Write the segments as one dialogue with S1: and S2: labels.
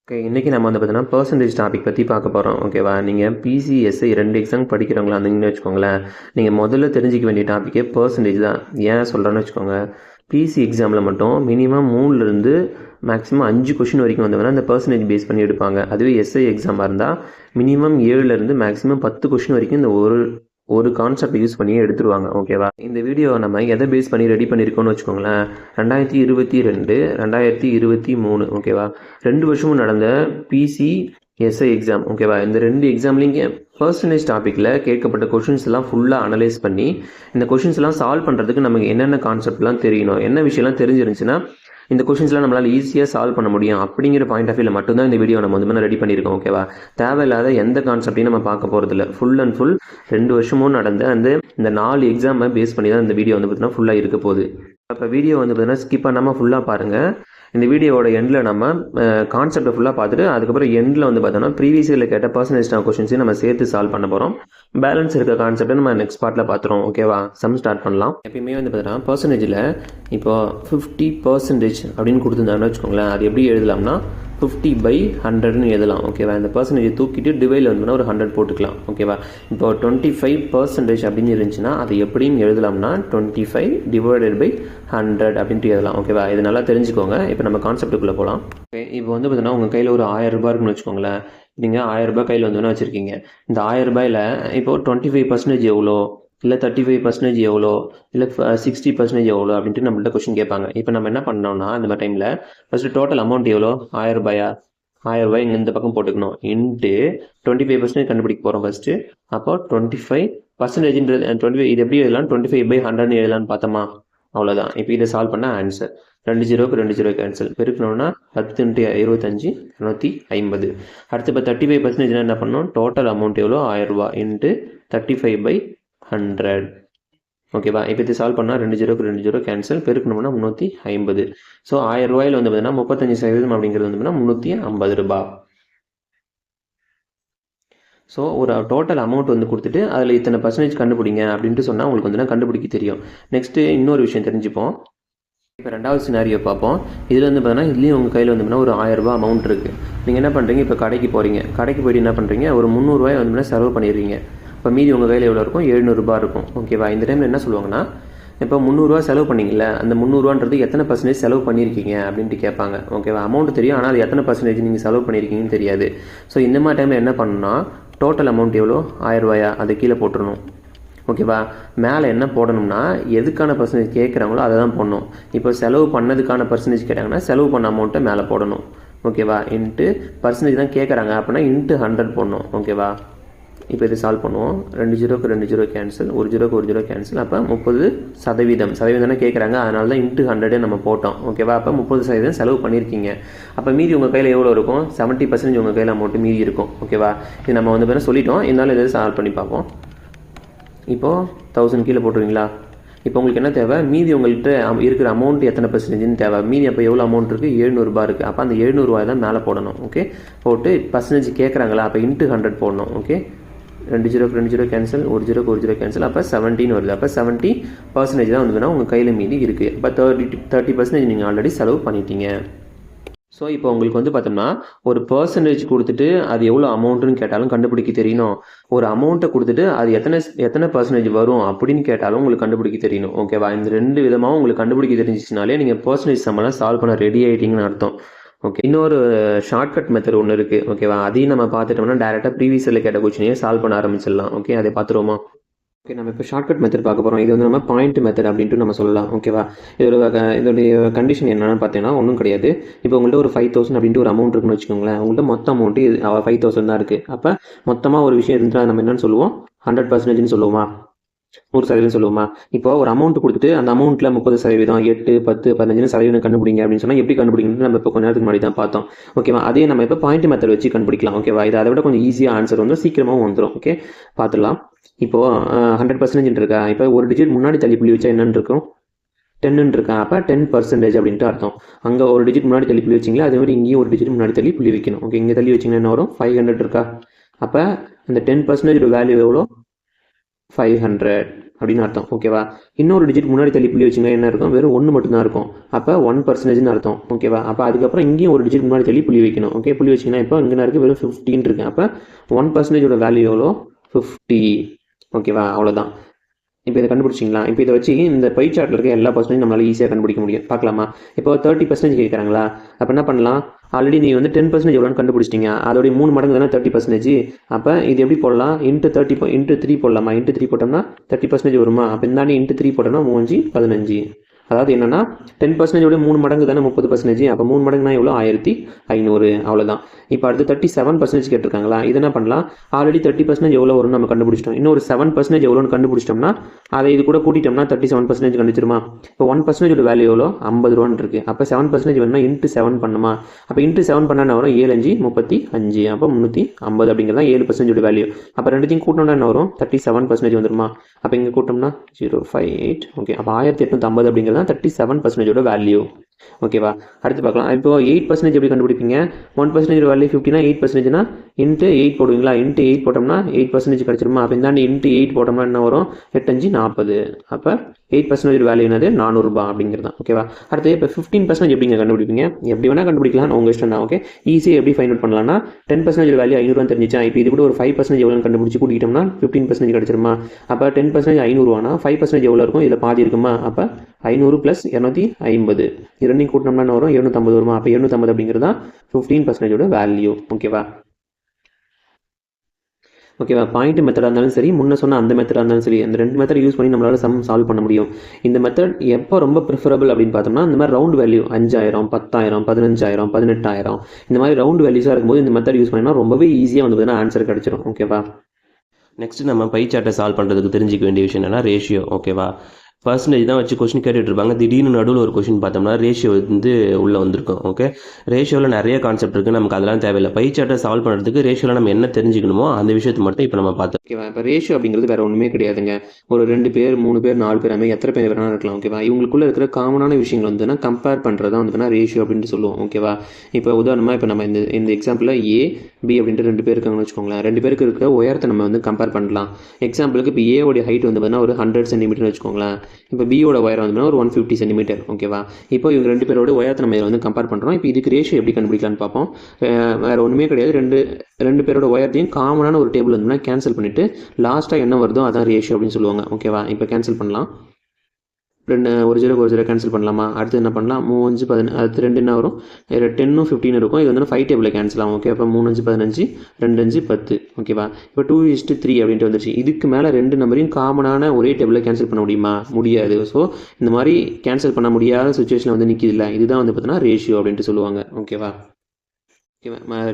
S1: Okay, இன்றைக்கி நம்ம வந்து பார்த்தீங்கன்னா பர்சன்டேஜ் டாபிக் பற்றி பார்க்க போகிறோம். ஓகேவா? நீங்கள் பிசிஎஸ்ஐ 2 எக்ஸாம் படிக்கிறவங்களா இருந்தீங்கன்னு வச்சுக்கோங்களேன், நீங்கள் முதல்ல தெரிஞ்சிக்க வேண்டிய டாப்பிக்கே பர்சன்டேஜ் தான். ஏன் சொல்கிறேன்னு வச்சுக்கோங்க, பிசி எக்ஸாமில் மட்டும் மினிமம் 3லேருந்து மேக்ஸிமம் 5 கொஷின் வரைக்கும் வந்து இந்த பர்சன்டேஜ் பேஸ் பண்ணி எடுப்பாங்க. அதுவே எஸ்ஐ எக்ஸாமாக இருந்தால் மினிமம் 7லேருந்து மேக்ஸிமம் 10 கொஷின் வரைக்கும் இந்த ஒரு கான்செப்ட் யூஸ் பண்ணியே எடுத்துருவாங்க. ஓகேவா? இந்த வீடியோ நம்ம எதை பேஸ் பண்ணி ரெடி பண்ணியிருக்கோம்னு வச்சுக்கோங்களேன், 2022 2023 ஓகேவா, 2 வருஷமும் நடந்த பிசி எஸ்ஐ எக்ஸாம். ஓகேவா? இந்த 2 எக்ஸாம்லேயும் பர்சன்டேஜ் டாப்பிக்கில் கேட்கப்பட்ட கொஷின்ஸ் எல்லாம் ஃபுல்லாக அனலைஸ் பண்ணி இந்த கொஷின்ஸ் எல்லாம் சால்வ் பண்ணுறதுக்கு நமக்கு என்னென்ன கான்செப்ட்லாம் தெரியணும், என்ன விஷயம்லாம் தெரிஞ்சிருந்துச்சுன்னா இந்த கொஷின்ஸ்லாம் நம்மளால் ஈஸியாக சால்வ் பண்ண முடியும் அப்படிங்கிற பாயிண்ட் ஆஃப் வியூவில் மட்டும்தான் இந்த வீடியோ நம்ம வந்து ரெடி பண்ணியிருக்கோம். ஓகேவா? தேவையில்லாத எந்த கான்செப்டையும் நம்ம பார்க்க போகிறதில்ல. ஃபுல் அண்ட் ஃபுல் 2 வருஷமும் நடந்த இந்த 4 எக்ஸாமை பேஸ் பண்ணி தான் இந்த வீடியோ வந்து பார்த்தீங்கன்னா ஃபுல்லாக இருக்க போகுது. அப்போ வீடியோ வந்து பார்த்தீங்கன்னா ஸ்கிப் பண்ணாமல் ஃபுல்லாக பாருங்கள். இந்த வீடியோவோட எண்டில் நம்ம கான்செப்டை ஃபுல்லாக பார்த்துட்டு அதுக்கப்புறம் எண்டில் வந்து பார்த்தோம்னா ப்ரீவியஸ் இயரில் கேட்ட பர்சன்டேஜ் கொஷின்ஸையும் நம்ம சேர்த்து சால்வ் பண்ண போகிறோம். பேலன்ஸ் இருக்க கான்செப்டை நம்ம நெக்ஸ்ட் பார்ட்டில் பார்த்துறோம். ஓகேவா? சம் ஸ்டார்ட் பண்ணலாம். எப்பயுமே வந்து பார்த்தீங்கன்னா பர்சன்டேஜில் இப்போ 50% அப்படின்னு கொடுத்துருந்தாங்கன்னு வச்சுக்கோங்களேன், அது எப்படி எழுதலாம்னா 50/100ன்னு எழுதலாம். ஓகேவா? இந்த பர்சன்டேஜை தூக்கிட்டு டிவைடில் வந்து ஒரு 100 போட்டுக்கலாம். ஓகேவா? இப்போ 25% அப்படின்னு இருந்துச்சுன்னா அது எப்படின்னு எழுதலாம்னா 25/100 அப்படின்ட்டு எழுதலாம். ஓகேவா? இது நல்லா தெரிஞ்சுக்கோங்க. இப்போ நம்ம கான்செப்டுக்குள்ளே போகலாம். ஓகே, இப்போ வந்து பார்த்தீங்கன்னா உங்கள் கையில் ஒரு 1000 ரூபாய் இருக்குன்னு வச்சுக்கோங்களேன். நீங்கள் 1000 ரூபாய் கையில் வந்து வச்சுருக்கீங்க. இந்த 1000 ரூபாயில் இப்போது 25% எவ்வளோ, இல்லை 35% எவ்வளோ, இல்லை 60% எவ்வளோ அப்படின்ட்டு நம்மள்ட்ட கொஸ்டின் கேட்பாங்க. இப்போ நம்ம என்ன பண்ணோம்னா இந்த மாதிரி டைமில் ஃபஸ்ட்டு டோட்டல் அமௌண்ட் எவ்வளோ, 1000 ரூபாயா, 1000 ரூபாய் இங்கே இந்த பக்கம் போட்டுக்கணும். இன்ட்டு 25% கண்டுபிடிக்க போகிறோம் ஃபஸ்ட்டு. அப்போ 25%, 25 இது எப்படி எழுதலாம், 25/100ன்னு எழுதலான்னு பார்த்தோமா, அவ்வளோதான். இப்போ இதை சால்வ் பண்ண ஆன்சர் 2 0க்கு 2 0 கேன்சல். பெருக்கணும்னா 10 × 25 250. அடுத்து இப்போ 35% என்ன பண்ணணும், டோட்டல் அமௌண்ட் எவ்வளோ, 1000 ரூபா இன்ட்டு 35/100. ஓகேவா? இப்போ இது சால்வ் பண்ணால் 2 0க்கு 2 0 கேன்சல். பெருக்கணும்னா 350. ஸோ 1000 ரூபாயில் வந்து பார்த்தீங்கன்னா 35% அப்படிங்கிறது வந்து பார்த்தீங்கன்னா 350 ரூபா. ஸோ ஒரு டோட்டல் அமௌண்ட் வந்து கொடுத்துட்டு அதில் இத்தனை பர்சன்டேஜ் கண்டுபிடிங்க அப்படின்ட்டு சொன்னால் உங்களுக்கு வந்து கண்டுபிடிக்க தெரியும். நெக்ஸ்ட்டு இன்னொரு விஷயம் தெரிஞ்சுப்போம். இப்போ 2வது சினாரியோ பார்ப்போம். இதில் வந்து பார்த்தீங்கன்னா இதுலேயும் உங்கள் கையில் வந்து ஒரு 1000 ரூபா அமௌண்ட் இருக்குது. நீங்கள் என்ன பண்ணுறீங்க, இப்போ கடைக்கு போகிறீங்க. கடைக்கு போய்ட்டு என்ன பண்ணுறீங்க, ஒரு 300 ரூபாய் வந்து செலவு பண்ணிடுறீங்க. இப்போ மீதி உங்கள் கையில் எவ்வளோ இருக்கும், 700 ரூபா இருக்கும். ஓகேவா? இந்த டைமில் என்ன சொல்லுவாங்கன்னா, இப்போ 300 ரூபா செலவு பண்ணிங்கல்ல, அந்த 300 ரூபான்றது எத்தனை பர்சன்டேஜ் செலவு பண்ணியிருக்கீங்க அப்படின்ட்டு கேட்பாங்க. ஓகேவா? அமௌண்ட் தெரியும், ஆனால் அது எத்தனை பர்சன்டேஜ் நீங்கள் செலவு பண்ணியிருக்கீங்கன்னு தெரியாது. ஸோ இந்த மாதிரி டைமில் என்ன பண்ணணும்னா, டோட்டல் அமௌண்ட் எவ்வளோ, 1000 ரூபாயா, அதை கீழே போட்டுடணும். ஓகேவா? மேலே என்ன போடணும்னா, எதுக்கான பர்சன்டேஜ் கேட்குறாங்களோ அதை தான் போடணும். இப்போ செலவு பண்ணதுக்கான பர்சன்டேஜ் கேட்டாங்கன்னா செலவு பண்ண அமௌண்ட்டை மேலே போடணும். ஓகேவா? இன்ட்டு பர்சன்டேஜ் தான் கேட்குறாங்க அப்படின்னா இன்ட்டு 100 போடணும். ஓகேவா? இப்போ இது சால்வ் பண்ணுவோம். 2 0க்கு 2 0 கேன்சல், 1 0க்கு 1 0 கேன்சல். அப்போ 30% தானே கேட்குறாங்க, அதனால தான் இன்ட்டு 100 நம்ம போட்டோம். ஓகேவா? அப்போ 30% செலவு பண்ணியிருக்கீங்க. அப்போ மீதி உங்கள் கையில் எவ்வளோ இருக்கும், 70% உங்கள் கையில் அமௌண்ட்டு மீதி இருக்கும். ஓகேவா? இது நம்ம வந்து சொல்லிட்டோம், இருந்தாலும் இதை சால்வ் பண்ணி பார்ப்போம். இப்போது 1000 கீழே போட்டுருவீங்களா? இப்போ உங்களுக்கு என்ன தேவை, மீதி உங்கள்கிட்ட இருக்கிற அமௌண்ட் எத்தனை பர்சன்டேஜ்னு தேவை. மீதி அப்போ எவ்வளோ அமௌண்ட் இருக்குது, 700 ரூபா இருக்குது. அப்போ அந்த 700 ரூபாய் தான் மேலே போடணும். ஓகே, போட்டு பர்சன்டேஜ் கேட்குறாங்களா, அப்போ இன்ட்டு 100 போடணும். ஓகே, 2 0க்கு 2 0 கேன்சல், 1 0க்கு 1 0 கேன்சல். அப்போ 17 வருது. அப்போ 70% தான் வந்து உங்கள் கையில் மீதி இருக்குது. அப்போ 30% நீங்கள் ஆல்ரெடி செலவு பண்ணிட்டீங்க. ஸோ இப்போ உங்களுக்கு வந்து பார்த்தோம்னா ஒரு பர்சன்டேஜ் கொடுத்துட்டு அது எவ்வளோ அமௌண்ட்டுன்னு கேட்டாலும் கண்டுபிடிக்க தெரியணும். ஒரு அமௌண்ட்டை கொடுத்துட்டு அது எத்தனை பர்சன்டேஜ் வரும் அப்படின்னு கேட்டாலும் உங்களுக்கு கண்டுபிடிக்க தெரியணும். ஓகேவா? இந்த 2 விதமாகவும் உங்களுக்கு கண்டுபிடிக்க தெரிஞ்சிச்சுனாலே நீங்கள் பர்சன்டேஜ் சம்மெல்லாம் சால்வ் பண்ண ரெடி ஆகிட்டீங்கன்னு அர்த்தம். ஓகே, இன்னொரு ஷார்ட்கட் மெத்தட் ஒன்று இருக்குது. ஓகேவா? அதையும் நம்ம பார்த்துட்டோம்னா டேரெக்டாக ப்ரீவியஸ் இயரில் கேட்ட கொஸ்டினையே சால்வ் பண்ண ஆரம்பிச்சிடலாம். ஓகே, அதை பார்த்துருவோமா? ஓகே, நம்ம இப்போ ஷார்ட்கட் மெத்தட் பார்க்க போகிறோம். இது வந்து நம்ம பாயிண்ட் மெத்தட் அப்படின்ட்டு நம்ம சொல்லலாம். ஓகேவா? இதோடைய கண்டிஷன் என்னென்னு பார்த்தீங்கன்னா ஒன்றும் கிடையாது. இப்போ உங்கள்கிட்ட ஒரு 5000 அப்படின்ட்டு ஒரு அமௌண்ட் இருக்குன்னு வச்சுக்கோங்களேன். உங்கள்கிட்ட மொத்த அமௌண்ட்டு 5000 தான் இருக்குது. அப்போ மொத்தமாக ஒரு விஷயம் இருந்தால் நம்ம என்னென்னு சொல்லுவோம், 100%ன்னு சொல்லுவோமா, 100% சொல்லுவோமா? இப்போ ஒரு அமௌண்ட் கொடுத்துட்டு அந்த அமௌண்ட்டில் 30%, 8, 10, 15% கண்டுபிடிங்க அப்படின்னு சொன்னால் எப்படி கண்டுபிடிக்கணும்னு நம்ம இப்போ கொஞ்ச நேரத்துக்கு முன்னாடி தான் பார்த்தோம். ஓகேவா? அதே நம்ம இப்போ பாயிண்ட் மெத்தட் வச்சு கண்டுபிடிக்கலாம். ஓகேவா? இது அதை விட கொஞ்சம் ஈஸியாக ஆன்சர் வந்து சீக்கிரமாகவும் வந்துடும். ஓகே, பார்த்துடலாம். இப்போது 100% இருக்கா, இப்போ ஒரு டிஜிட் முன்னாடி தள்ளி புள்ளி வச்சா என்னென்னு இருக்கும், 10ன்னு இருக்கா. அப்போ 10% அப்படின்ட்டு அர்த்தம். அங்கே ஒரு டிஜிட் முன்னாடி தள்ளி புள்ளி வச்சிங்களா, அதே மாதிரி இங்கேயும் ஒரு டிஜிட் முன்னாடி தள்ளி புள்ளி வைக்கணும். ஓகே, இங்கே தள்ளி வச்சிங்கன்னா என்ன வரும், 500 இருக்கா. அப்போ அந்த 10% வேல்யூ எவ்வளோ, 500. அப்படின்னு அர்த்தம். ஓகேவா? இன்னொரு டிஜிட் முன்னாடி தள்ளி புள்ளி வச்சுங்க என்ன இருக்கும்? வெறும் 1 மட்டும்தான் இருக்கும். அப்போ 1% அர்த்தம். ஓகேவா? அப்போ அதுக்கப்புறம் இங்கேயும் ஒரு டிஜிட் முன்னாடி தள்ளி புள்ளி வைக்கணும். ஓகே, புள்ளி வச்சிங்கன்னா இப்போ இங்கே இருக்குது வெறும் 15 இருக்கு. அப்போ 1% வேல்யூ எவ்வளோ? 50. ஓகேவா? அவ்வளோதான். இப்போ இதை கண்டுபிடிச்சிங்களா? இப்போ இதை வச்சு இந்த பை சார்ட்டில் இருக்க எல்லா பர்சன்டேஜ் நம்மளால் ஈஸியாக கண்டுபிடிக்க முடியும். பார்க்கலாமா? இப்போ 30% கேட்குறாங்களா? அப்போ என்ன பண்ணலாம்? ஆல்ரெடி நீங்கள் வந்து 10% எவ்வளோன்னு கண்டுபிடிச்சிட்டிங்க. அதோடைய 3 மடங்கு தானே 30%. அப்போ இது எப்படி போடலாம்? இன்ட்டு 3 போடலாமா? இன்ட்டு 3 போட்டோம்னா 30% வருமா? அப்போ இந்தாண்டி இன்ட்டு 3 போட்டோம்னா 3 15. அதாவது என்னன்னா 10% 3 மடங்கு தானே 30%. அப்போ 3 மடங்குனா எவ்வளோ? 1500. அவ்வளோதான். இப்போ அடுத்து 37% கேட்டிருக்காங்களா? இது என்ன பண்ணலாம்? ஆல்ரெடி 30% எவ்வளோ வரும்னு நம்ம கண்டுபிடிச்சிட்டோம். இன்னும் ஒரு 7% எவ்வளோன்னு கண்டுபிடிச்சிட்டோம்னா அதை இது கூட கூட்டிட்டோம்னா 37% கண்டுச்சிருமா? இப்போ 1% வேல்யூ எவ்வளோ? 50 ரூபான்னு இருக்கு. அப்போ 7% வேணும்னா இன்ட்டு 7 பண்ணுமா? அப்போ இன்ட்டு 7 பண்ணா என்ன வரும்? 7 5 35. அப்போ 350 அப்படிங்கிறது தான் 7% வேல்யூ. அப்போ ரெண்டுத்தையும் கூட்டணும்னா என்ன வரும்? 37% வந்துருமா? அப்போ இங்கே கூட்டோம்னா 058. ஓகே, அப்போ 1850 அப்படிங்கிறது 37% வேல்யூ. ஓகேவா? அடுத்து பார்க்கலாம். இப்போ 8% எப்படி கண்டுபிடிப்பீங்க? 1% வேல்யூ 50னா 8%னா இன்ட்டு 8 போடுவீங்களா? இன்ட்டு 8 போட்டோம்னா 8% கிடைச்சிருமா? அப்போ இந்தாண்டி இன்ட்டு 8 போட்டோம்னா என்ன வரும்? 8 5 40. அப்போ 8% வேல்யூ என்னது? 400 ரூபாய் அப்படிங்கிறது தான். ஓகேவா? அடுத்து இப்போ 15% எப்படிங்க கண்டுபிடிப்பீங்க? எப்படி வேணால் கண்டுபிடிக்கலாம், உங்கள் இஷ்டம் தான். ஓகே, ஈஸியாக எப்படி ஃபைண்ட் அவுட் பண்ணலாம்னா 10% வேல்யூ 500 தெரிஞ்சிச்சா? இப்போ இது கூட ஒரு 5% எவ்வளோ கண்டுபிடிச்சி கூட்டிக்கிட்டோம்னா 15% கிடைச்சிருமா? அப்போ 10% 500 5% எவ்வளோ இருக்கும்? இதில் பாதி இருக்குமா? அப்போ 500 + 250. இரண்டையும் கூட்டினோம்னா என்ன வரும்? 750 வருமா? அப்போ 750 அப்படிங்கிறது தான் 15% வேல்யூ. ஓகேவா? ஓகேவா? பாயிண்ட் மெத்தடாக இருந்தாலும் சரி, முன்ன சொன்ன அந்த மெத்தடாக இருந்தாலும் சரி, அந்த 2 மெத்தட் யூஸ் பண்ணி நம்மளால் சம் சால்வ் பண்ண முடியும். இந்த மெத்தட் எப்போ ரொம்ப ப்ரிஃபரபிள் அப்படின்னு பார்த்தோம்னா, இந்த மாதிரி ரவுண்ட் வேல்யூ 5000 10000 15000 18000 இந்த மாதிரி ரவுண்ட் வேல்யூஸாக இருக்கும்போது இந்த மெத்தட் யூஸ் பண்ணினா ரொம்பவே ஈஸியாக வந்து ஆன்சர் கிடைச்சிடும். ஓகேவா? நெக்ஸ்ட் நம்ம பை சார்ட்டை சால்வ் பண்ணுறதுக்கு தெரிஞ்சிக்க வேண்டிய விஷயம் என்னன்னா ரேஷியோ. ஓகேவா? பர்சன்டேஜ் தான் வச்சு கொஸ்டின் கேட்டுட்டு இருப்பாங்க. திடீர்னு நடுவில் ஒரு கொஸ்டின் பார்த்தோம்னா ரேஷியோ வந்து உள்ளே வந்திருக்கும். ஓகே, ரேஷியோவில் நிறைய கான்செப்ட் இருக்குது, நமக்கு அதெல்லாம் தேவையில்லை. பை சார்ட்டை சால்வ் பண்ணுறதுக்கு ரேஷியோவில் நம்ம என்ன தெரிஞ்சுக்கணுமோ அந்த விஷயத்தை மட்டும் இப்போ நம்ம பார்த்தோம். ஓகேவா? இப்போ ரேஷியோ அப்படிங்கிறது வேறு ஒன்றுமே கிடையாதுங்க. ஒரு 2 பேர் 3 பேர் 4 பேர் அதுமாதிரி எத்தனை பேர் வேணாலும் இருக்கலாம். ஓகேவா? இவங்களுக்குள்ள இருக்கிற காமனான விஷயங்கள் வந்துன்னா கம்பேர் பண்ணுறது தான் வந்துன்னா ரேஷியோ அப்படின்ட்டு சொல்லுவோம். ஓகேவா? இப்போ உதாரணமாக இப்போ நம்ம இந்த எக்ஸாம்பிளில் A B அப்படின்ட்டு 2 பேர் இருக்காங்கன்னு வச்சுக்கோங்களேன். 2 பேருக்கு இருக்கிற உயரத்தை நம்ம வந்து கம்பேர் பண்ணலாம். எக்ஸாம்பிளுக்கு இப்போ ஏவோடைய ஹைட் வந்து பார்த்தீங்கன்னா ஒரு 100 சென்டிமீட்டர்னு வச்சுக்கோங்களேன். இப்போ பியோட உயரம் வந்து ஒரு 150 சென்டிமீட்டர். ஓகேவா? இப்போ இவங்க 2 பேரோட உயரத்தை நம்ம இதில் வந்து கம்பேர் பண்ணுறோம். இப்போ இதுக்கு ரேஷியோ எப்படி கண்டுபிடிக்கலான்னு பார்ப்போம். வேறு ஒன்றுமே கிடையாது. ரெண்டு பேரோட உயரத்தையும் காமனான ஒரு டேபிள் வந்து கேன்சல் பண்ணிவிட்டு லாஸ்ட்டாக என்ன வருதோ அதான் ரேஷியோ அப்படின்னு சொல்லுவாங்க. ஓகேவா? இப்போ கேன்சல் பண்ணலாம். ஒரு 0 கேன்சல் பண்ணலாமா? அடுத்து என்ன பண்ணலாம்? 3 5 10. அடுத்து 2 என்ன வரும்? 10 15 இருக்கும். இது வந்து 5 டேபிளில் கேன்சல் ஆகும். ஓகே, அப்போ 3 5 15 2 5 10. ஓகேவா? இப்போ 2:3 அப்படின்ட்டு வந்துருச்சு. இதுக்கு மேலே 2 நம்பரையும் காமனான ஒரே டேபிளில் கேன்சல் பண்ண முடியுமா? முடியாது. ஸோ இந்த மாதிரி கேன்சல் பண்ண முடியாத சுச்சுவேஷனில் வந்து நிற்கிது இல்லை, இதுதான் வந்து பார்த்தீங்கன்னா ரேஷியோ அப்படின்ட்டு சொல்லுவாங்க. ஓகேவா?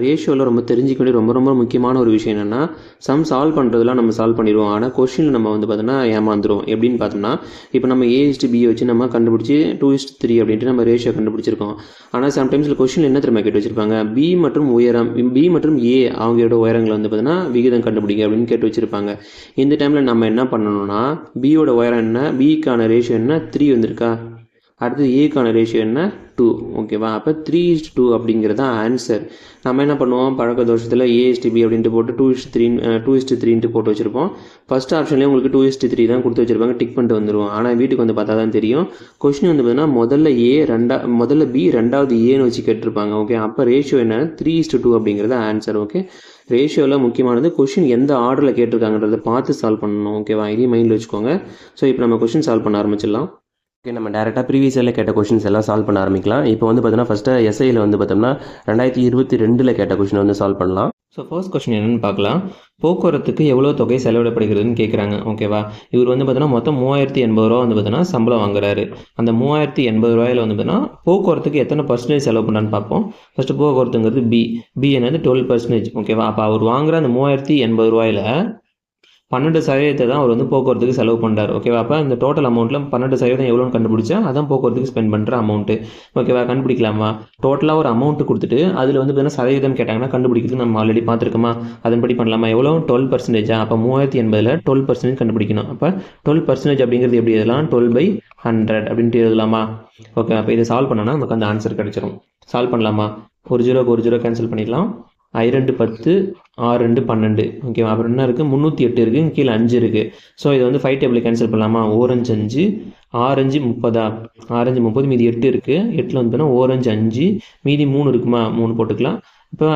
S1: ரேஷியோவில் ரொம்ப தெரிஞ்சிக்க வேண்டிய ரொம்ப ரொம்ப முக்கியமான ஒரு விஷயம் என்னென்னா, சம் சால்வ் பண்ணுறதுலாம் நம்ம சால்வ் பண்ணிடுவோம். ஆனால் கொஷினில் நம்ம வந்து பார்த்தோன்னா ஏமாந்துடும். எப்படின்னு பார்த்தோம்னா, இப்போ நம்ம A/B வச்சு நம்ம கண்டுபிடிச்சி 2:3 அப்படின்ட்டு நம்ம ரேஷியோ கண்டுபிடிச்சிருக்கோம். ஆனால் சம்டைம்ஸில் கொஷினில் என்ன திரும்ப கேட்டு வச்சிருப்பாங்க? B மற்றும் உயரம், B மற்றும் A அவங்களோட உயரங்களை வந்து பார்த்தீங்கன்னா விகிதம் கண்டுபிடிங்க அப்படின்னு கேட்டு வச்சிருப்பாங்க. இந்த டைமில் நம்ம என்ன பண்ணணும்னா, Bயோட உயரம் என்ன, Bக்கான ரேஷியோ என்ன, 3 வந்திருக்கா. அடுத்து ஏக்கான ரேஷியோ என்ன? 2. ஓகேவா? அப்போ 3:2 அப்படிங்கிறது தான் ஆன்சர். நம்ம என்ன பண்ணுவோம்? பழக்க தோஷத்தில் A/B அப்படின்ட்டு போட்டு 2:3 போட்டு வச்சுருப்போம். ஃபஸ்ட் ஆப்ஷன்லேயே உங்களுக்கு 2:3 தான் கொடுத்து வச்சுருப்பாங்க, டிக் பண்ணிட்டு வந்துடுவோம். ஆனால் வீட்டுக்கு வந்து பார்த்தா தான் தெரியும். கொஸ்டின் வந்து பார்த்தீங்கன்னா முதல்ல B ரெண்டாவது ஏன்னு வச்சு கேட்டிருப்பாங்க. ஓகே, அப்போ ரேஷியோ என்ன? 3:2 அப்படிங்கிறது ஆன்சர். ஓகே, ரேஷியோவில் முக்கியமானது கொஷின் எந்த ஆர்டரில் கேட்டிருக்காங்கன்றதை பார்த்து சால்வ் பண்ணணும். ஓகேவா? இதையும் மைண்டில் வச்சுக்கோங்க. ஸோ இப்போ நம்ம கொஷின் சால்வ் பண்ண ஆரம்பிச்சிடலாம். ஓகே, நம்ம டேரெக்டாக ப்ரீவியஸ் இயரில் கேட்ட கொஷின்ஸ் எல்லாம் சால்வ் பண்ண ஆரம்பிக்கலாம். இப்போ வந்து பார்த்தீங்கன்னா ஃபஸ்ட்டு எஸ்ஐயில் வந்து பார்த்தோம்னா 2022 கேட்ட கொஷின் வந்து சால்வ் பண்ணலாம். ஸோ ஃபர்ஸ்ட் கொஸ்டின் என்னென்னு பார்க்கலாம். போக்குவரத்துக்கு எவ்வளோ தொகை செலவிடப்படுகிறதுன்னு கேட்குறாங்க. ஓகேவா? இவர் வந்து பார்த்தீங்கன்னா மொத்தம் 3080 ரூபா வந்து பார்த்தீங்கன்னா சம்பளம் வாங்குறாரு. அந்த 3080 ரூபாயில் வந்து பார்த்தீங்கன்னா போக்குவரத்துக்கு எத்தனை பர்சன்டேஜ் செலவு பண்ணான்னு பார்ப்போம். ஃபஸ்ட்டு போக்குவரத்துங்கிறது பி என்னது 12%. ஓகேவா? அப்போ அவர் வாங்குற அந்த 3080 ரூபாயில் 12% தான் அவர் வந்து போக்குவரத்துக்கு செலவு பண்ணுறாரு. ஓகேவா? அப்போ இந்த டோட்டல் அமௌண்ட்டில் 12% எவ்வளோன்னு கண்டுபிடிச்சா அதான் போக்குவரத்துக்கு ஸ்பெண்ட் பண்ணுற அமௌண்ட்டு. ஓகேவா? கண்டுபிடிக்கலாமா? டோட்டலாக ஒரு அமௌண்ட்டு கொடுத்துட்டு அதில் வந்து பார்த்தீங்கன்னா சதவீதம் கேட்டாங்கன்னா கண்டுபிடிக்கிறதுக்கு நம்ம ஆல்ரெடி பார்த்துருக்கோமா? அதன்படி பண்ணலாமா? எவ்வளோ? 12%. அப்போ 3080ல் 12% கண்டுபிடிக்கணும். அப்போ 12% அப்படிங்கிறது எப்படி எழுதலாம்? 12/100 அப்படின்ட்டு எழுதலாமா? ஓகே, அப்போ இதை சால்வ் பண்ணோன்னா நமக்கு அந்த ஆன்சர் கிடைச்சிரும். சால்வ் பண்ணலாமா? ஒரு 0 கேன்சல் பண்ணிடலாம். I2 10, R2 12. ஓகேவா? அப்புறம் என்ன இருக்குது? 308 இருக்குது, கீழே 5 இருக்குது. ஸோ இதை வந்து 5 டேபிள் கேன்சல் பண்ணலாமா? ஓரஞ்சு 5, ஆரஞ்சு 30, ஆரஞ்சு 30, மீதி 8 இருக்குது. 8ல் வந்து பார்த்தீங்கன்னா ஓரஞ்சு 5, மீதி 3 இருக்குமா? 3 போட்டுக்கலாம். இப்போ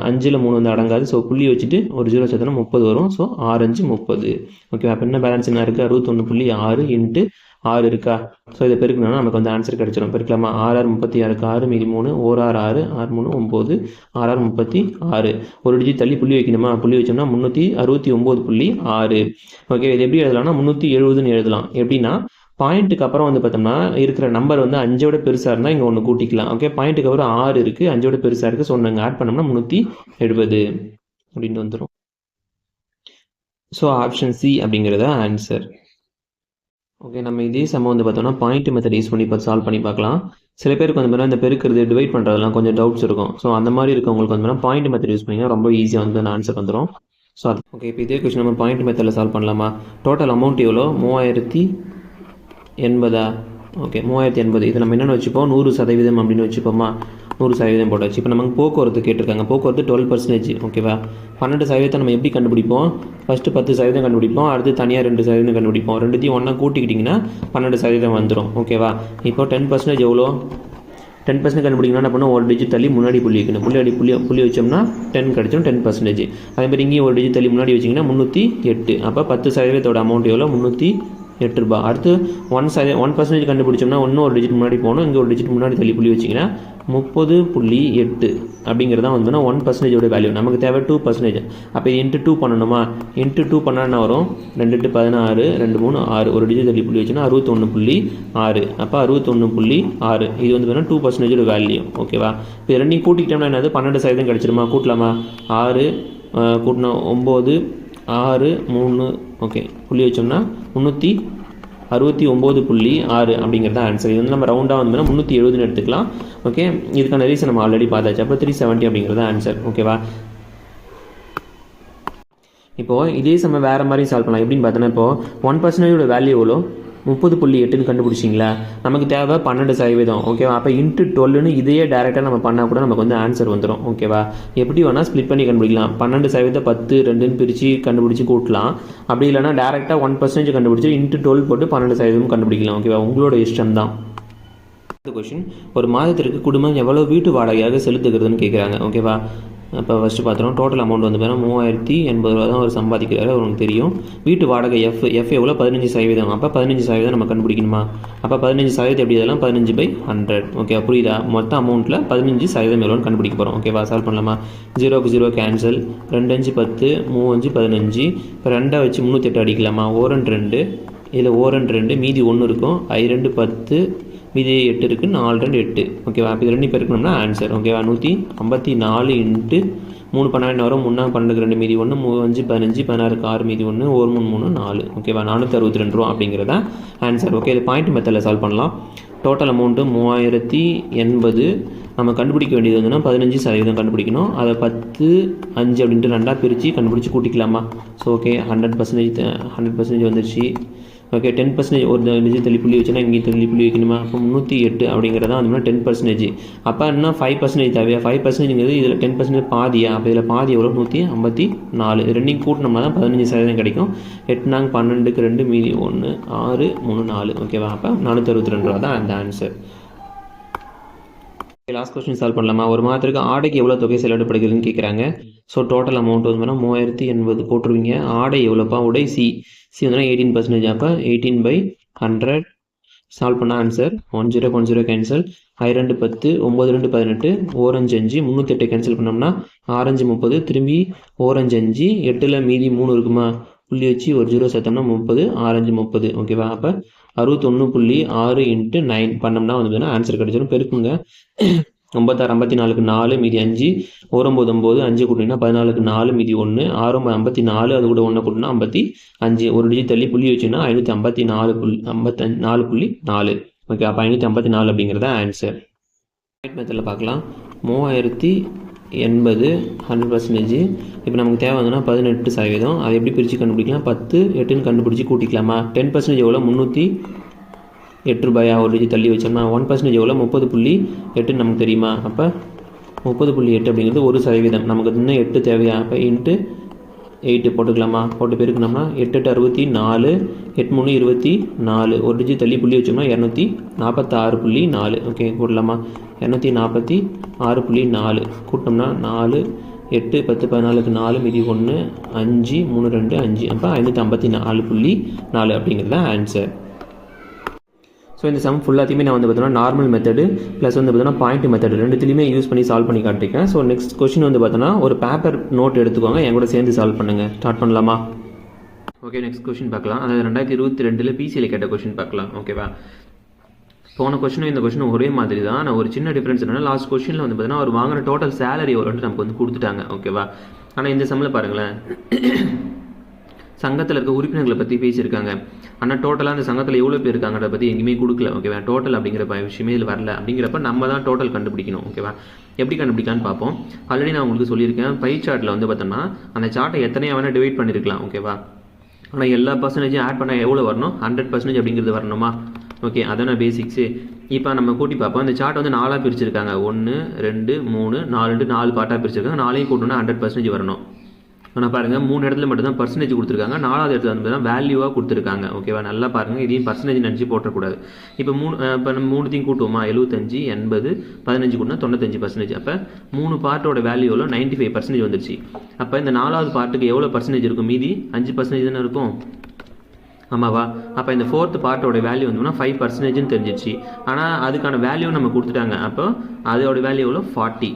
S1: 5ல் 3 வந்து அடங்காது. ஸோ புள்ளி வச்சுட்டு ஒரு 0 சேர்த்தோன்னா 30 வரும். So orange 30. ஓகேவா? அப்போ என்ன பேலன்ஸ் என்ன இருக்குது? 61.6 இன்ட்டு 6 இருக்கா? ஸோ இதை பெருக்கணும்னா நமக்கு வந்து ஆன்சர் கிடச்சிடும். பெருக்கலாமா? 6 36, 6 மீதி 3, 1 6 6, 6 3 9, 6 36. ஒரு டிஜிட் தள்ளி புள்ளி வைக்கணுமா? புள்ளி வச்சோம்னா 369.6. ஓகே, இது எப்படி எழுதலாம்னா 370ன்னு எழுதலாம். எப்படின்னா பாயிண்ட்டுக்கு அப்புறம் வந்து பார்த்தோம்னா இருக்கிற நம்பர் வந்து 5ஓட பெருசாக இருந்தால் இங்கே ஒன்று கூட்டிக்கலாம். ஓகே, பாயிண்ட்டுக்கு அப்புறம் 6 இருக்குது, 5ஓட பெருசாக இருக்குது. ஸோ ஒன்று ஆட் பண்ணோம்னா 370 அப்படின்ட்டு வந்துடும். ஸோ ஆப்ஷன் சி அப்படிங்கிறத ஆன்சர். ஓகே, நம்ம இதே சம வந்து பார்த்தோம்னா பாயிண்ட் மெத்தட் யூஸ் பண்ணி இப்போ சால்வ் பண்ணி பார்க்கலாம். சில பேருக்கு வந்து பார்த்தீங்கன்னா இந்த பெருக்கிறது டிவைட் பண்ணுறதுலாம் கொஞ்சம் டவுட்ஸ் இருக்கும். ஸோ அந்த மாதிரி இருக்கவங்களுக்கு வந்து பார்த்தீங்கன்னா பாயிண்ட் மெத்தட் யூஸ் பண்ணிங்கன்னா ரொம்ப ஈஸியாக வந்து ஆன்சர் வந்துடும். ஸோ அது ஓகே, இப்போ இதே கொஸ்டின் நம்ம பாயிண்ட் மெத்தடில் சால்வ் பண்ணலாமா? டோட்டல் அமௌண்ட் எவ்வளோ? 3080. ஓகே, 3080. இதை நம்ம என்னென்னு வச்சுப்போம்? 100% அப்படின்னு வச்சுப்போமா? 100% போட்டாச்சு. இப்போ நமக்கு போக்குவரத்து கேட்டிருக்காங்க. போக்குவரத்து 12%. ஓகேவா? 12% நம்ம எப்படி கண்டுபிடிப்போம்? ஃபஸ்ட்டு 10% கண்டுபிடிப்போம், அடுத்து தனியாக 2% கண்டுபிடிப்போம். ரெண்டுத்தையும் ஒன்றா கூட்டிக்கிட்டிங்கன்னா 12% வந்துடும். ஓகேவா? இப்போ 10% எவ்வளோ? 10% கண்டுபிடிக்கணும்னா என்ன பண்ணணும்? ஒரு டிஜிட் தள்ளி முன்னாடி புள்ளி வைக்கணும். புள்ளி வச்சோம்னா 10 கிடச்சிடும், 10%. அதேமாதிரி இங்கேயும் ஒரு டிஜிட் தள்ளி முன்னாடி வச்சிங்கன்னா 308. அப்போ 10%ஓட அமௌண்ட் எவ்வளோ? 308 ரூபா. அடுத்து 1% கண்டுபிடிச்சோம்னா இன்னும் ஒரு டிஜிட் முன்னாடி போகணும். இங்கே ஒரு டிஜிட் முன்னாடி தள்ளி புள்ளி வச்சிங்கன்னா 30.8 அப்படிங்கிறது தான் வந்து 1%ஓட வேல்யூ. நமக்கு தேவை 2%. அப்போ இன்ட்டு 2 பண்ணணுமா? இன்ட்டு 2 பண்ணால் என்ன வரும்? 2 8 16, 2 3 6, ஒரு டிஜிட் தள்ளி புள்ளி வச்சுன்னா 61.6. அப்போ 61.6 இது வந்து பார்த்தீங்கன்னா 2%ஓட வேல்யூ. ஓகேவா? இப்போ ரெண்டையும் கூட்டிக்கிட்டோம்னா என்னது? 12% கிடச்சிருமா? கூட்டலாமா? 6 கூட்டினா 9, 6 3. ஓகே, புள்ளி வச்சோம்னா 369.6 அப்படிங்கிறது ஆன்சர். இது வந்து நம்ம ரவுண்டாக வந்து 370ன்னு எடுத்துக்கலாம். ஓகே, இதுக்கான ரீசன் நம்ம ஆல்ரெடி பார்த்தாச்சு. அப்போ 370 அப்படிங்கிறது ஆன்சர். ஓகேவா? இப்போது இதே சமயம் வேறு மாதிரி சால்வ் பண்ணலாம். எப்படின்னு பார்த்தோன்னா இப்போது 1%ஓட வேல்யூ எவ்வளோ? 30.8ன்னு கண்டுபிடிச்சிங்களா? நமக்கு தேவை 12%. ஓகேவா? அப்போ இன்ட்டு 12ன்னு இதையே டேரெக்டாக நம்ம பண்ணால் கூட நமக்கு வந்து ஆன்சர் வந்துடும். ஓகேவா? எப்படி வேணால் ஸ்ப்ளிட் பண்ணி கண்டுபிடிக்கலாம். 12% 10 2ன்னு பிரித்து கண்டுபிடிச்சி கூட்டலாம். அப்படி இல்லைனா டேரெக்டாக 1% கண்டுபிடிச்சி இன்ட்டு 12 போட்டு 12% கண்டுபிடிக்கலாம். ஓகேவா? உங்களோட இஷ்டம் தான். அடுத்த கொஸ்டின், ஒரு மாதத்திற்கு குடும்பம் எவ்வளோ வீட்டு வாடகையாக செலுத்துகிறதுன்னு கேட்குறாங்க. ஓகேவா? இப்போ ஃபஸ்ட்டு பார்த்தோம், டோட்டல் அமௌண்ட் வந்து பார்த்தீங்கன்னா 3080 ரூபா தான் அவர் சம்பாதிக்கிறாரு, அவருக்கு தெரியும். வீட்டு வாடகை எஃப் எவ்வளோ? 15%. அப்போ 15% நம்ம கண்டுபிடிக்கணுமா? அப்போ 15% எப்படி இதெல்லாம்? 15/100. ஓகே, புரியுதா? மொத்த அமௌண்ட்டில் 15% எவ்வளோன்னு கண்டுபிடிக்க போகிறோம். ஓகேவா? சால்வ் பண்ணலாமா? 0க்கு 0 கேன்சல், 2 5 10, 3 5 15. இப்போ 2 வச்சு 308 அடிக்கலாமா? ஓரன் 2, இதில் ஓரன் 2, மீதி 1 இருக்கும். I2 10, மீதி 8 இருக்குது, 4 2 8. ஓகேவா? அப்போ இது 2 பெருக்கணும்னா ஆன்சர். ஓகேவா? 154 இன்ட்டு 3 12 வரும். 3 12 2 மீதி 1, 3 5 15, 16 6 மீதி 1, 1 3 3 4. ஓகேவா? 462 ரூபா அப்படிங்கிறதா ஆன்சர். ஓகே, இது பாயிண்ட் மெத்தடில் சால்வ் பண்ணலாம். Total amount 3080. நம்ம கண்டுபிடிக்க வேண்டியது வந்துன்னா 15% கண்டுபிடிக்கணும். அதை 10 5 அப்படின்ட்டு 2ஆக பிரித்து கண்டுபிடிச்சி கூட்டிக்கலாமா? ஸோ ஓகே, 100% வந்துருச்சு. ஓகே, 10% ஒரு டிஜிட் தள்ளி புள்ளி வச்சுன்னா இங்கே தள்ளி புள்ளி வைக்கணுமா? அப்போ 308 அப்படிங்கிறதா வந்து 10%. அப்போ இன்னும் 5% தேவையா? 5%ங்கிறது இதில் 10% பாதியா? அப்போ இதில் பாதி எவ்வளோ? 154. ரெண்டையும் கூட்டினோம்னா தான் 15% கிடைக்கும். 8 நாங்க 12க்கு 2 மீதி 1, 6 3 4. ஓகேவா? அப்போ 462 ரூபா தான் அந்த ஆன்சர். லாஸ்ட் கொஸ்டின் சால்வ் பண்ணலாமா? ஒரு மாதத்திற்கு ஆடைக்கு எவ்வளோ தொகை செலவிடப்படுகிறதுன்னு கேட்குறாங்க. ஸோ டோட்டல் அமௌண்ட் வந்து 3080 போட்டுருவீங்க. ஆடை எவ்வளோப்பா? உடை சி வந்து 18%. அப்போ 18/100 சால்வ் பண்ண ஆன்சர் 1010 கேன்சல். I2 10, 9 2 18, ஓரஞ்சு 5, 308 கேன்சல் பண்ணோம்னா ஆரஞ்சு 30, திரும்பி ஓரஞ்சு 5, 8ல் மீதி 3 இருக்குமா? புள்ளி வச்சு ஒரு 0 சேர்த்தோம்னா 30, ஆரஞ்சு 30. ஓகேவா? அப்போ 61.6 இன்ட்டு 9 பண்ணோம்னா வந்து ஆன்சர் கிடைச்சிடும். பெருக்குங்க. 96 54க்கு 4 மீதி 5, 9 9 5 கூட்டினா 14க்கு 4 மீதி 1, 6 54, அது கூட 1 கூட்டினா 55. ஒரு டிஜிட் தள்ளி புள்ளி வச்சுன்னா 554.4. ஓகே, அப்போ 554 அப்படிங்கிறத ஆன்சர். ரைட் மெத்தடில் பார்க்கலாம். 3080 100%. இப்போ நமக்கு தேவை வந்துன்னா 18%. அதை எப்படி பிரித்து கண்டுபிடிக்கலாம்? 10 8ன்னு கண்டுபிடிச்சி கூட்டிக்கலாமா? 10% எவ்வளோ? 308 ரூபாயா? ஒரு டிஜிட் தள்ளி வச்சோம்னா 1% எவ்வளோ? 30.8 நமக்கு தெரியுமா? அப்போ 30.8 அப்படிங்கிறது 1%. நமக்கு இன்னும் 8 தேவையா? அப்போ இன்ட்டு 8 போட்டுக்கலாமா? போட்டு பெருக்கணும்னா 8 8 64, 8 3 24, ஒரு டிஜிட் தள்ளி புள்ளி வச்சோம்னா 246.4. ஓகே, போடலாமா? 246.4 கூட்டினோம்னா 4 8 10 14க்கு 4 மீதி 1 5 3 2 5. அப்போ 554.4 அப்படிங்கிறது தான் ஆன்சர். ஸோ இந்த சம் ஃபுல்லாத்தையுமே நான் வந்து பார்த்தோன்னா நார்மல் மெத்தடு ப்ளஸ் வந்து பார்த்தோன்னா பாயிண்ட் மெத்தடு ரெண்டுத்துலையுமே யூஸ் பண்ணி சால்வ் பண்ணி காட்டிருக்கேன். ஸோ நெக்ஸ்ட் கொஸ்டின் வந்து பார்த்தோன்னா ஒரு பேப்பர் நோட் எடுத்துக்கோங்க, என் கூட சேர்ந்து சால்வ் பண்ணுங்கள். ஸ்டார்ட் பண்ணலாமா? ஓகே, நெக்ஸ்ட் கொஸ்டின் பார்க்கலாம். அதாவது 2022 பிசியில் கேட்ட கொஸ்டின் பார்க்கலாம். ஓகேவா? போன கொஸ்டினும் இந்த கொஸ்டினும் ஒரே மாதிரி தான். நான் ஒரு சின்ன டிஃப்ரென்ஸ் என்னன்னா, லாஸ்ட் கொஸ்டினில் வந்து பார்த்தீங்கன்னா அவர் வாங்கின டோட்டல் சேலரி எவ்வளோன்ட்டு நமக்கு வந்து கொடுத்துட்டாங்க. ஓகேவா? ஆனால் இந்த சம்மில் பாருங்களேன், சங்கத்தில் இருக்க உறுப்பினர்களை பற்றி பேசியிருக்காங்க. ஆனால் டோட்டலாக அந்த சங்கத்தில் எவ்வளோ பேர் இருக்காங்கன்றத பற்றி எங்கேயுமே கொடுக்கல. ஓகேவா? டோட்டல் அப்படிங்கிற விஷயமே இதில் வரல. அப்படிங்கிறப்ப நம்ம தான் டோட்டல் கண்டுபிடிக்கணும். ஓகேவா? எப்படி கண்டுபிடிக்கலான்னு பார்ப்போம். ஆல்ரெடி நான் உங்களுக்கு சொல்லியிருக்கேன், பை சார்ட்டில் வந்து பார்த்தோம்னா அந்த சார்ட்டை எத்தனையாக வேணால் டிவைட் பண்ணியிருக்கலாம். ஓகேவா? ஆனால் எல்லா பர்சன்டேஜும் ஆட் பண்ணால் எவ்வளோ வரணும்? 100% அப்படிங்கிறது வரணுமா? ஓகே, அதான பேசிக்ஸு. இப்போ நம்ம கூட்டி பார்ப்போம். இந்த சார்ட் வந்து 4 பிரிச்சிருக்காங்க. 1 2 3 4 பார்ட்டாக பிரிச்சிருக்காங்க. 4 கூட்டணும்னா 100% வரணும். ஆனால் பாருங்கள், 3 இடத்துல மட்டும்தான் பர்சன்டேஜ் கொடுத்துருக்காங்க. 4வது இடத்துல வந்து வேல்யூவாக கொடுத்துருக்காங்க. ஓகேவா? நல்லா பாருங்கள், இதையும் பர்சன்டேஜ் நினச்சி போட்டக்கூடாது. இப்போ நம்ம 3த்தையும் கூட்டுவோமா? 75 80 15 கூட்டினா 95%. அப்போ 3 பார்ட்டோட வேல்யூவில் 95% வந்துருச்சு. அப்போ இந்த 4வது பார்ட்டுக்கு எவ்வளோ பர்சன்டேஜ் இருக்கும்? மீதி 5% தானே இருக்கும். ஆமாவா? அப்போ இந்த 4th பார்ட்டோட வேல்யூ வந்தோம்னா 5% தெரிஞ்சிச்சு. ஆனால் அதுக்கான வேல்யூ நம்ம கொடுத்துட்டாங்க. அப்போ அதோட வேல்யூ எவ்வளோ? 40.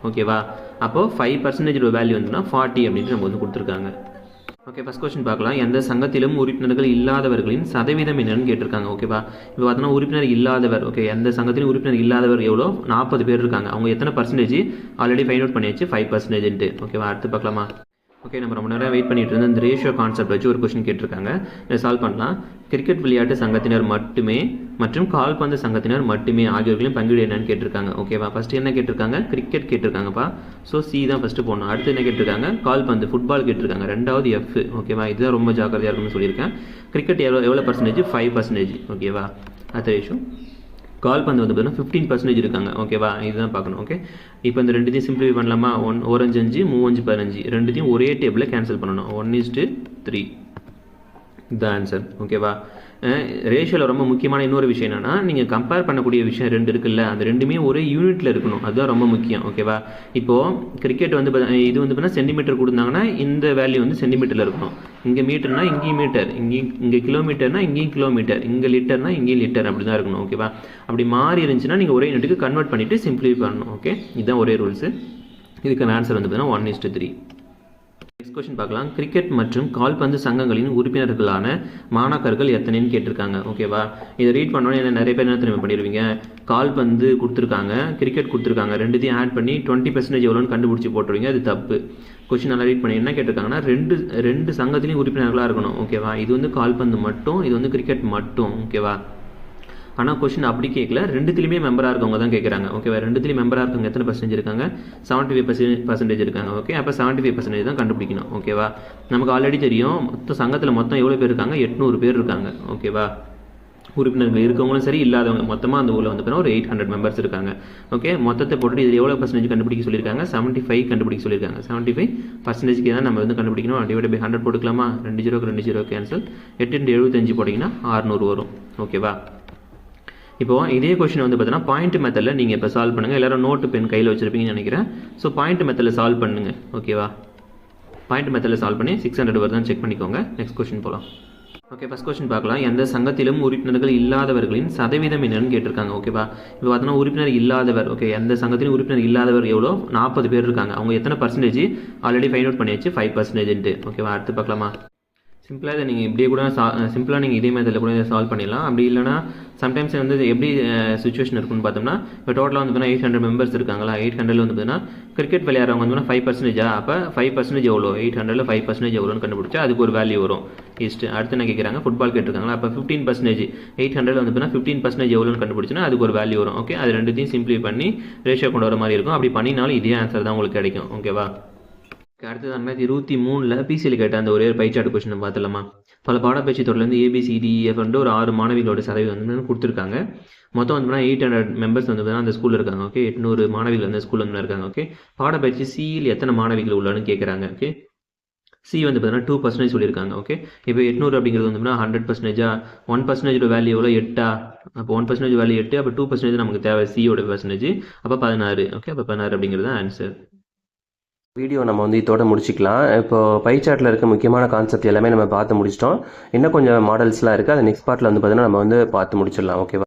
S1: ஓகேவா? அப்போது 5% வேல்யூ வந்துன்னா 40 அப்படின்ட்டு நம்ம வந்து கொடுத்துருக்காங்க. ஓகே, ஃபஸ்ட் கொஸ்டின் பார்க்கலாம். எந்த சங்கத்திலும் உறுப்பினர்கள் இல்லாதவர்களின் சதவீதம் என்னன்னு கேட்டிருக்காங்க. ஓகேவா? இப்போ பார்த்தோன்னா உறுப்பினர் இல்லாதவர். ஓகே, எந்த சங்கத்திலும் உறுப்பினர் இல்லாதவர் எவ்வளோ? 40 பேர் இருக்காங்க. அவங்க எத்தனை பர்சன்டேஜ் ஆல்ரெடி ஃபைண்ட் அவுட் பண்ணியாச்சு? 5%. ஓகேவா? அடுத்து பார்க்கலாமா? ஓகே, நம்ம ரொம்ப நேரம் வெயிட் பண்ணிட்டு இருந்த இந்த ரேஷியோ கான்செப்ட் வச்சு ஒரு கொஸ்டின் கேட்டிருக்காங்க. இதை சால்வ் பண்ணலாம். கிரிக்கெட் விளையாட்டு சங்கத்தினர் மட்டுமே மற்றும் கால்பந்து சங்கத்தினர் மட்டுமே ஆகியோர்களின் பங்கீடு என்னன்னு கேட்டிருக்காங்க. ஓகேவா? ஃபர்ஸ்ட் என்ன கேட்டிருக்காங்க? கிரிக்கெட் கேட்டிருக்காங்கப்பா. ஸோ சி தான் ஃபஸ்ட்டு போடணும். அடுத்து என்ன கேட்டிருக்காங்க? கால்பந்து ஃபுட்பால் கேட்டிருக்காங்க. ரெண்டாவது எஃப். ஓகேவா? இதுதான் ரொம்ப ஜாக்கிரதையாக இருக்குன்னு சொல்லியிருக்கேன். கிரிக்கெட் எவ்வளோ பர்சன்டேஜ்? 5%. ஓகேவா? அடுத்த ரேஷியோ கால்பந்து வந்து பார்த்தீங்கன்னா 15% இருக்காங்க. ஓகேவா? இதுதான் பார்க்கணும். ஓகே, இப்போ இந்த ரெண்டுத்தையும் சிம்பிளிஃபை பண்ணலாமா? 1 5 5 3 5 15 ரெண்டுத்தையும் ஒரே டேபிளில் கேன்சல் பண்ணணும். 1:3 த ஆன்சர். ஓகேவா? ரேஷியோவில் ரொம்ப முக்கியமான இன்னொரு விஷயம் என்னென்னா, நீங்கள் கம்பேர் பண்ணக்கூடிய விஷயம் 2 இருக்குல்ல, அந்த ரெண்டுமே ஒரே யூனிட்டில் இருக்கணும். அதுதான் ரொம்ப முக்கியம். ஓகேவா? இப்போது கிரிக்கெட் வந்து இது வந்து பார்த்தீங்கன்னா சென்டிமீட்டர் கொடுத்தாங்கன்னா இந்த வேல்யூ வந்து சென்டிமீட்டரில் இருக்கணும். இங்கே மீட்டர்னா இங்கேயும் மீட்டர், இங்கே கிலோமீட்டர்னா இங்கேயும் கிலோமீட்டர், இங்கே லிட்டர்னா இங்கேயும் லிட்டர், அப்படி தான் இருக்கணும். ஓகேவா? அப்படி மாறி இருந்துச்சுன்னா நீங்கள் ஒரே யூனிட்டுக்கு கன்வெர்ட் பண்ணிவிட்டு சிம்பிளிஃபை பண்ணணும். ஓகே, இதுதான் ஒரே ரூல்ஸு. இதுக்கான ஆன்சர் வந்து பார்த்தீங்கன்னா 1:3. நெக்ஸ்ட் கொஸ்டின் பார்க்கலாம். கிரிக்கெட் மற்றும் கால்பந்து சங்கங்களின் உறுப்பினர்களான மாணாக்கர்கள் எத்தனைன்னு கேட்டிருக்காங்க. ஓகேவா? இதை ரீட் பண்ணோன்னே என்ன நிறைய பேர் என்ன திரும்ப பண்ணிடுவீங்க? கால்பந்து கொடுத்துருக்காங்க, கிரிக்கெட் கொடுத்துருக்காங்க, ரெண்டுத்தையும் ஆட் பண்ணி 20% எவ்வளோன்னு கண்டுபிடிச்சி போட்டுருவீங்க. அது தப்பு. கொஸ்டின் நல்லா ரீட் பண்ணி என்ன கேட்டிருக்காங்கன்னா, ரெண்டு சங்கத்திலையும் உறுப்பினர்களாக இருக்கணும். ஓகேவா? இது வந்து கால்பந்து மட்டும், இது வந்து கிரிக்கெட் மட்டும். ஓகேவா? ஆனால் கொஸ்டின் அப்படி கேட்கல, ரெண்டுத்துலையுமே மெம்பராக இருக்கவங்க தான் கேட்குறாங்க. ஓகேவா? ரெண்டுத்துலையும் மெம்பராக இருக்கவங்க எத்தனை பர்சன்டேஜ் இருக்காங்க? 75% இருக்காங்க. ஓகே, அப்போ 75% தான் கண்டுபிடிக்கணும். ஓகேவா? நமக்கு ஆல்ரெடி தெரியும், சங்கத்தில் மொத்தம் எவ்வளோ பேர் இருக்காங்க? 800 பேர் இருக்காங்க. ஓகேவா? உறுப்பினர்கள் இருக்கவங்களும் சரி, இல்லாதவங்க மொத்தமாக அந்த ஊரில் வந்து ஒரு 800 மெம்பர்ஸ் இருக்காங்க. ஓகே, மொத்தத்தை போட்டுட்டு இதில் எவ்வளோ பர்சன்டேஜ் கண்டுபிடிக்க சொல்லியிருக்காங்க? 75 கண்டுபிடிக்க சொல்லியிருக்காங்க. 75% தான் நம்ம வந்து கண்டுபிடிக்கணும். டிவைட் பை 100 போட்டுக்கலாமா? 2 0 2 0 கேன்சல். 8 × 75 போட்டிங்கன்னா 600 வரும். ஓகேவா? இப்போ இதே கொஸ்டின் வந்து பார்த்தீங்கன்னா பாயிண்ட் மெத்தடில் நீங்கள் இப்போ சால்வ் பண்ணுங்கள். எல்லாரும் நோட்டு பென் கையில் வச்சுருப்பீங்கன்னு நினைக்கிறேன். ஸோ பாயிண்ட் மெத்தடில் சால்வ் பண்ணுங்கள். ஓகேவா? பாயிண்ட் மெத்தடில் சால்வ் பண்ணி 600 வருதான்னு செக் பண்ணிக்கோங்க. நெக்ஸ்ட் கொஸ்டின் போகலாம். ஓகே, ஃபஸ்ட் கொஸ்டின் பார்க்கலாம். எந்த சங்கத்திலும் உறுப்பினர்கள் இல்லாதவர்களின் சதவீதம் என்னன்னு கேட்டிருக்காங்க. ஓகேவா? இப்போ பார்த்தோன்னா உறுப்பினர் இல்லாதவர். ஓகே, எந்த சங்கத்திலும் உறுப்பினர் இல்லாதவர் எவ்வளோ? 40 பேர் இருக்காங்க. அவங்க எத்தனை பர்சன்டேஜ் ஆல்ரெடி ஃபைண்ட் அவுட் பண்ணியாச்சு? 5%. ஓகேவா? அடுத்து பார்க்கலாமா? சிம்பிளாக இதை நீங்கள் இப்படியே கூட சிம்பிளாக நீங்கள் இதே மெத்தடில் கூட சால்வ் பண்ணிடலாம். அப்படி இல்லைனா சம்டைம்ஸ் வந்து எப்படி சுச்சுவேஷன் இருக்குன்னு பார்த்தோம்னா, இப்போ டோட்டலாக வந்து பார்த்தீங்கன்னா 800 மெம்பர்ஸ் இருக்காங்களா? 800 வந்து பார்த்தீங்கன்னா கிரிக்கெட் விளையாடுறவங்க வந்து 5%. அப்போ 5% எவ்வளோ? 800ல் 5% எவ்வளோன்னு கண்டுபிடிச்சா அதுக்கு ஒரு வேல்யூ வரும். அடுத்து என்ன கேட்குறாங்க? ஃபுட்பால் கேட்டிருக்காங்களா? அப்போ 15%. 800 வந்து பார்த்தீங்கன்னா 15% எவ்வளோன்னு கண்டுபிடிச்சுன்னா அதுக்கு ஒரு வேல்யூ வரும். ஓகே, அது ரெண்டுத்தையும் சிம்பிளை பண்ணி ரேஷியோ கொண்டு வர மாதிரி இருக்கும். அப்படி பண்ணினாலும் இதே ஆன்சர் தான் உங்களுக்கு கிடைக்கும். ஓகேவா? அடுத்தது 2023 பிசிஎல் கேட்ட அந்த ஒரே ஒரு பைச்சார்ட் கொஸ்டின் பார்த்துலாமா. பல பாடப்பயிற்சி தொடர்லேருந்து ABCDEF ஒரு 6 மாணவிகளோட சதவீதம் வந்து கொடுத்துருக்காங்க. மொத்தம் வந்து 800 மெம்பர்ஸ் வந்து அந்த ஸ்கூலில் இருக்காங்க. ஓகே, 800 மாணவிகள் அந்த ஸ்கூலில் வந்து இருக்காங்க. ஓகே, பாடப்பயிற்சி சியில் எத்தனை மாணவிகள் உள்ளான்னு கேட்குறாங்க. ஓகே, சி வந்து பார்த்தீங்கன்னா 2% சொல்லியிருக்காங்க. ஓகே, இப்போ 800 அப்படிங்கிறது வந்து 100%. 1% வேல்யூ எவ்வளோ? 8. அப்போ 1% வேல்யூ 8. அப்போ 2% நமக்கு தேவை சியோட பர்சன்டேஜ். அப்போ 16. ஓகே, அப்போ 16 அப்படிங்கிறது தான் ஆன்சர்.
S2: வீடியோ நம்ம வந்து இதோட முடிச்சிக்கலாம். இப்போ பை சார்ட்டில் இருக்க முக்கியமான கான்செப்ட் எல்லாமே நம்ம பார்த்து முடிச்சிட்டோம். இன்னும் கொஞ்சம் மாடல்ஸ்லாம் இருக்குது. அது நெக்ஸ்ட் பார்ட்டில் வந்து பார்த்தீங்கன்னா நம்ம வந்து பார்த்து முடிச்சிடலாம். ஓகேவா?